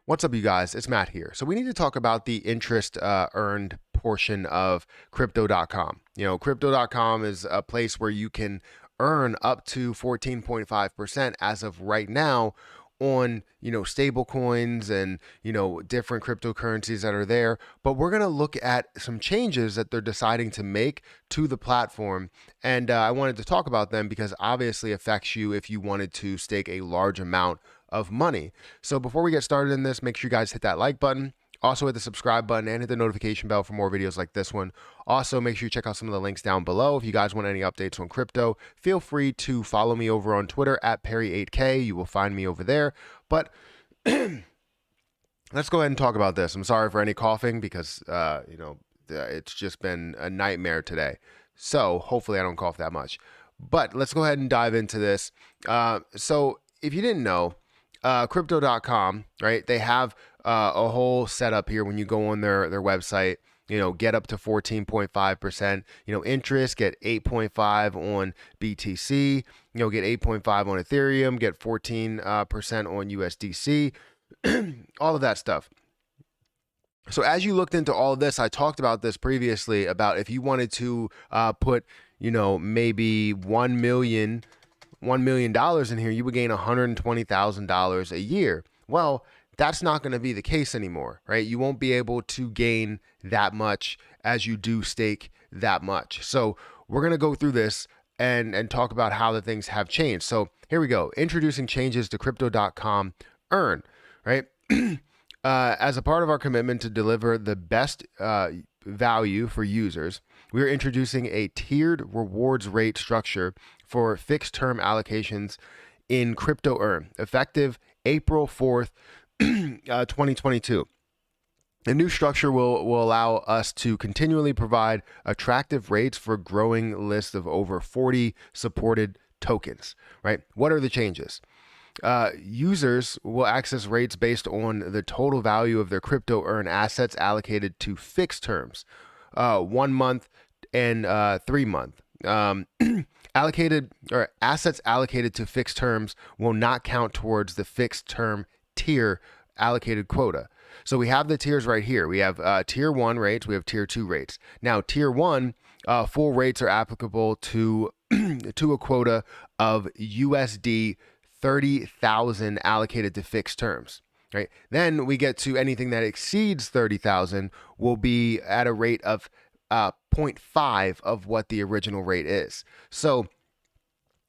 What's up, you guys? It's Matt here. So we need to talk about the interest earned portion of Crypto.com. Crypto.com is a place where you can earn up to 14.5% as of right now on, stable coins and, different cryptocurrencies that are there. But we're going to look at some changes that they're deciding to make to the platform. And I wanted to talk about them because obviously affects you if you wanted to stake a large amount of money. So before we get started in this, make sure you guys hit that like button. Also hit the subscribe button and hit the notification bell for more videos like this one. Also, make sure you check out some of the links down below. If you guys want any updates on crypto, feel free to follow me over on Twitter at Perry8K. You will find me over there. But let's go ahead and talk about this. I'm sorry for any coughing because, it's just been a nightmare today. So hopefully I don't cough that much. But let's go ahead and dive into this. So if you didn't know, Crypto.com, right? They have a whole setup here when you go on their website. Get up to 14.5%. Interest, get 8.5 on BTC. Get 8.5 on Ethereum. Get 14% on USDC. All of that stuff. So as you looked into all of this, I talked about this previously about if you wanted to put, maybe $1 million in here, you would gain $120,000 a year. Well, that's not going to be the case anymore, right? You won't be able to gain that much as you do stake that much. So we're going to go through this and talk about how the things have changed. So here we go. Introducing changes to Crypto.com Earn, right? As a part of our commitment to deliver the best value for users, we are introducing a tiered rewards rate structure for fixed term allocations in Crypto Earn, effective April 4th, 2022. The new structure will allow us to continually provide attractive rates for a growing list of over 40 supported tokens, right? What are the changes? Users will access rates based on the total value of their Crypto Earn assets allocated to fixed terms, 1 month and 3 month. Allocated or assets allocated to fixed terms will not count towards the fixed term tier allocated quota. So we have the tiers right here. We have tier 1 rates, we have tier 2 rates. Now tier 1 full rates are applicable to to a quota of USD 30,000 allocated to fixed terms, right? Then we get to anything that exceeds 30,000 will be at a rate of 0.5 of what the original rate is. So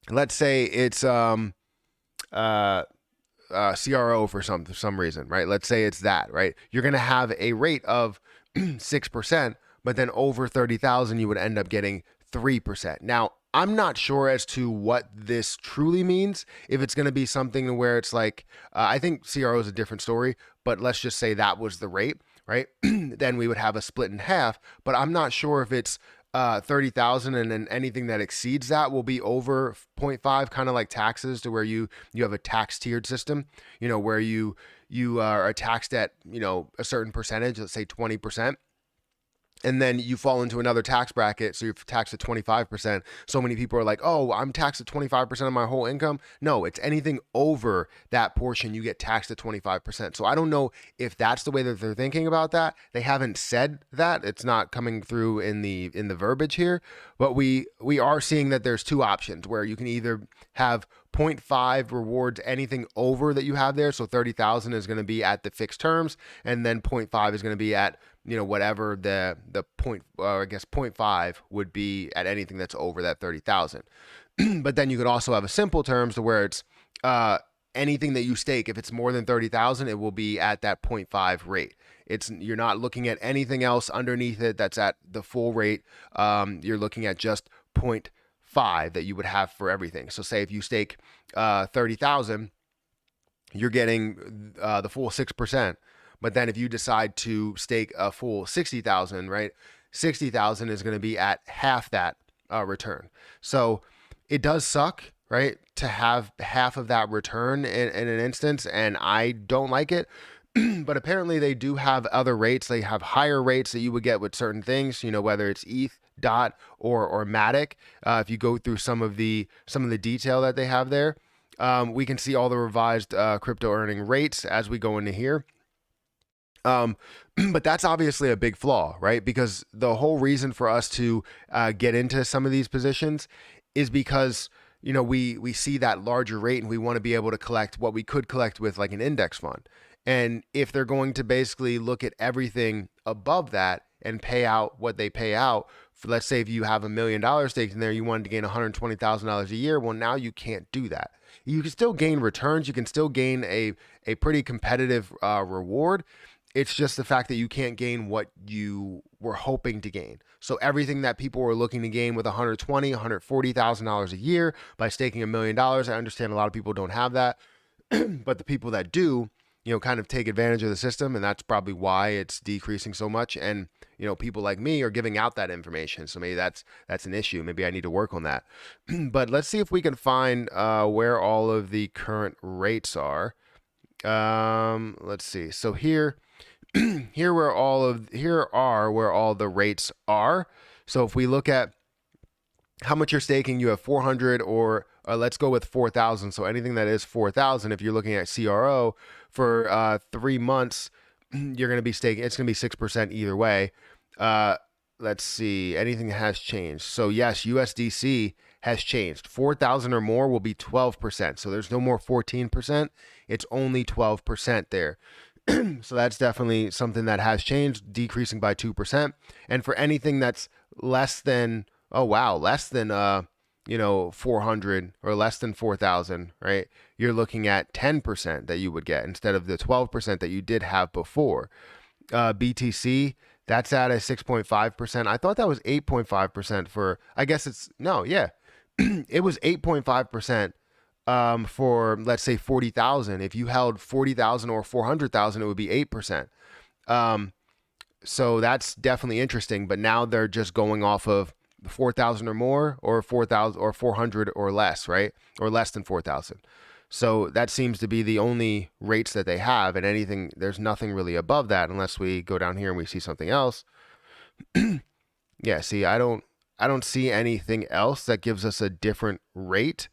let's say it's CRO for some reason, right? Let's say it's that, right? You're going to have a rate of 6%, but then over 30,000, you would end up getting 3%. Now, I'm not sure as to what this truly means. If it's going to be something where it's like, I think CRO is a different story, but let's just say that was the rate, right? Then we would have a split in half, but I'm not sure if it's 30,000 and then anything that exceeds that will be over 0.5, kind of like taxes, to where you have a tax tiered system, where you are taxed at, a certain percentage, let's say 20%. And then you fall into another tax bracket, so you're taxed at 25%. So many people are like, oh, I'm taxed at 25% of my whole income. No, it's anything over that portion, you get taxed at 25%. So I don't know if that's the way that they're thinking about that. They haven't said that. It's not coming through in the verbiage here. But we are seeing that there's two options where you can either have 0.5 rewards anything over that you have there. So 30,000 is going to be at the fixed terms, and then 0.5 is going to be at whatever the point, I guess 0.5 would be at anything that's over that 30,000. But then you could also have a simple terms to where it's anything that you stake, if it's more than 30,000, it will be at that 0.5 rate. You're not looking at anything else underneath it that's at the full rate. You're looking at just 0.5 that you would have for everything. So say if you stake 30,000, you're getting the full 6%. But then if you decide to stake a full 60,000, right? 60,000 is going to be at half that return. So it does suck, right, to have half of that return in an instance, and I don't like it. But apparently they do have other rates. They have higher rates that you would get with certain things, whether it's ETH, DOT, or Matic. If you go through some of the detail that they have there, we can see all the revised crypto earning rates as we go into here. Um, but that's obviously a big flaw, right? Because the whole reason for us to get into some of these positions is because we see that larger rate and we want to be able to collect what we could collect with like an index fund. And if they're going to basically look at everything above that and pay out what they pay out, for, let's say if you have $1 million staked in there, you wanted to gain $120,000 a year. Well, now you can't do that. You can still gain returns. You can still gain a pretty competitive reward. It's just the fact that you can't gain what you were hoping to gain. So everything that people were looking to gain with $120,000, $140,000 a year by staking $1 million, I understand a lot of people don't have that, but the people that do, kind of take advantage of the system, and that's probably why it's decreasing so much. And people like me are giving out that information, so maybe that's an issue. Maybe I need to work on that. But let's see if we can find where all of the current rates are. Let's see. So here are where all the rates are. So if we look at how much you're staking, you have 400 or let's go with 4,000. So anything that is 4,000, if you're looking at CRO for 3 months, you're going to be staking. It's going to be 6% either way. Let's see. Anything has changed. So yes, USDC has changed. 4,000 or more will be 12%. So there's no more 14%. It's only 12% there. So that's definitely something that has changed, decreasing by 2%. And for anything that's less than 400 or less than 4,000, right? You're looking at 10% that you would get instead of the 12% that you did have before. BTC, that's at a 6.5%. I thought that was 8.5% for, I guess it's, no, yeah. It was 8.5% for, let's say, 40,000. If you held 40,000 or 400,000, it would be 8%. So that's definitely interesting. But now they're just going off of 4,000 or more, or 4,000 or 400 or less, right? Or less than 4,000. So that seems to be the only rates that they have, and anything, there's nothing really above that unless we go down here and we see something else. Yeah, see, I don't see anything else that gives us a different rate.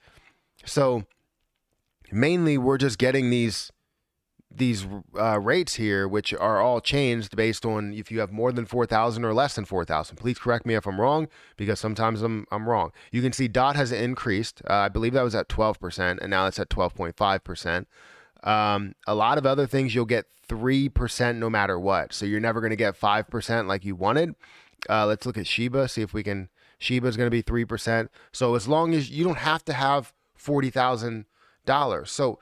So mainly we're just getting these rates here, which are all changed based on if you have more than 4,000 or less than 4,000. Please correct me if I'm wrong, because sometimes I'm wrong. You can see DOT has increased. I believe that was at 12%, and now it's at 12.5%. A lot of other things you'll get 3% no matter what. So you're never going to get 5% like you wanted. Let's look at Shiba, see if we can. Shiba is going to be 3%. So as long as you don't have to have $40,000. So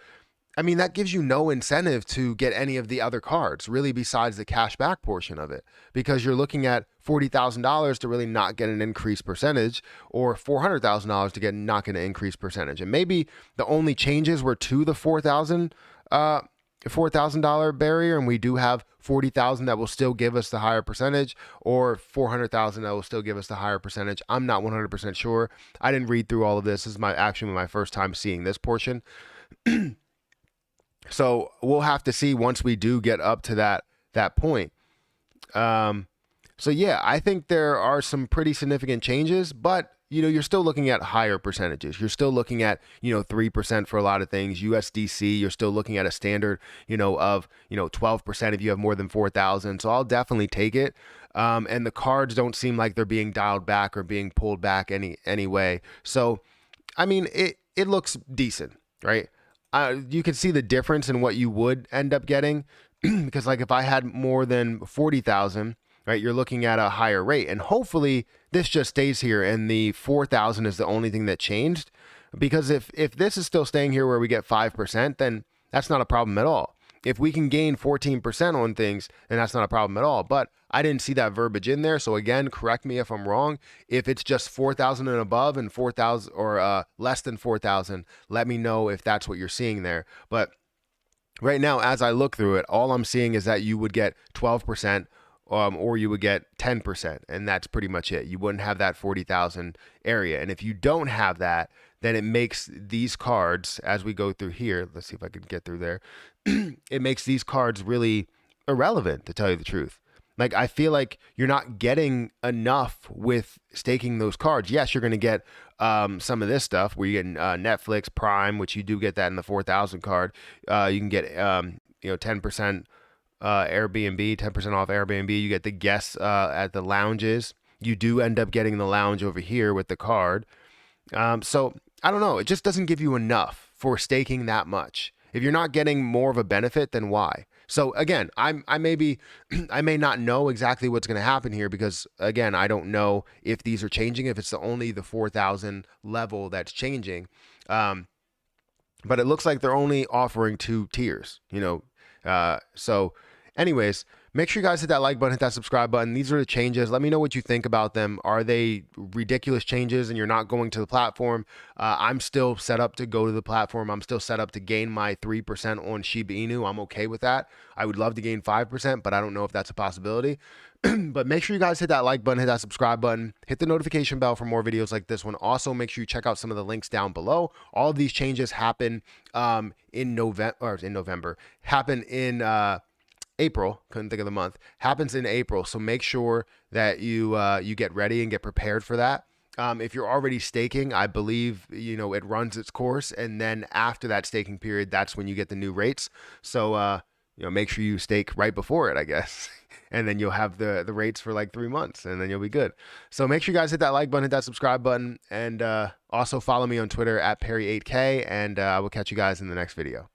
I mean, that gives you no incentive to get any of the other cards, really, besides the cash back portion of it, because you're looking at $40,000 to really not get an increased percentage, or $400,000 to not get an increased percentage. And maybe the only changes were to the $4,000 barrier, and we do have 40,000 that will still give us the higher percentage, or 400,000 that will still give us the higher percentage. I'm not 100% sure. I didn't read through all of this. This is actually my first time seeing this portion. So we'll have to see once we do get up to that point. So yeah, I think there are some pretty significant changes, but you're still looking at higher percentages. You're still looking at 3% for a lot of things. USDC, you're still looking at a standard of 12% if you have more than 4,000. So I'll definitely take it. And the cards don't seem like they're being dialed back or being pulled back anyway. So I mean, it looks decent, right? You can see the difference in what you would end up getting because like if I had more than 40,000, right, you're looking at a higher rate, and hopefully this just stays here and the 4,000 is the only thing that changed, because if this is still staying here where we get 5%, then that's not a problem at all. If we can gain 14% on things, then that's not a problem at all. But I didn't see that verbiage in there. So again, correct me if I'm wrong. If it's just 4,000 and above and 4,000 or less than 4,000, let me know if that's what you're seeing there. But right now, as I look through it, all I'm seeing is that you would get 12%. Or you would get 10%, and that's pretty much it. You wouldn't have that 40,000 area. And if you don't have that, then it makes these cards, as we go through here, let's see if I can get through there, it makes these cards really irrelevant, to tell you the truth. Like, I feel like you're not getting enough with staking those cards. Yes, you're going to get some of this stuff where you get Netflix, Prime, which you do get that in the 4,000 card. You can get 10% Airbnb, 10% off Airbnb. You get the guests at the lounges. You do end up getting the lounge over here with the card. So I don't know. It just doesn't give you enough for staking that much. If you're not getting more of a benefit, then why? So again, I may be, I may not know exactly what's going to happen here because again, I don't know if these are changing. If it's only the 4,000 level that's changing, but it looks like they're only offering 2 tiers. So anyways, make sure you guys hit that like button, hit that subscribe button. These are the changes. Let me know what you think about them. Are they ridiculous changes and you're not going to the platform? I'm still set up to go to the platform. I'm still set up to gain my 3% on Shiba Inu. I'm okay with that. I would love to gain 5%, but I don't know if that's a possibility. But make sure you guys hit that like button, hit that subscribe button, hit the notification bell for more videos like this one. Also, make sure you check out some of the links down below. All of these changes happen in November, happen in April. Couldn't think of the month. Happens in April. So make sure that you get ready and get prepared for that. If you're already staking, I believe, it runs its course. And then after that staking period, that's when you get the new rates. So, make sure you stake right before it, I guess. And then you'll have the rates for like 3 months and then you'll be good. So make sure you guys hit that like button, hit that subscribe button, and also follow me on Twitter at Perry8K, and I will catch you guys in the next video.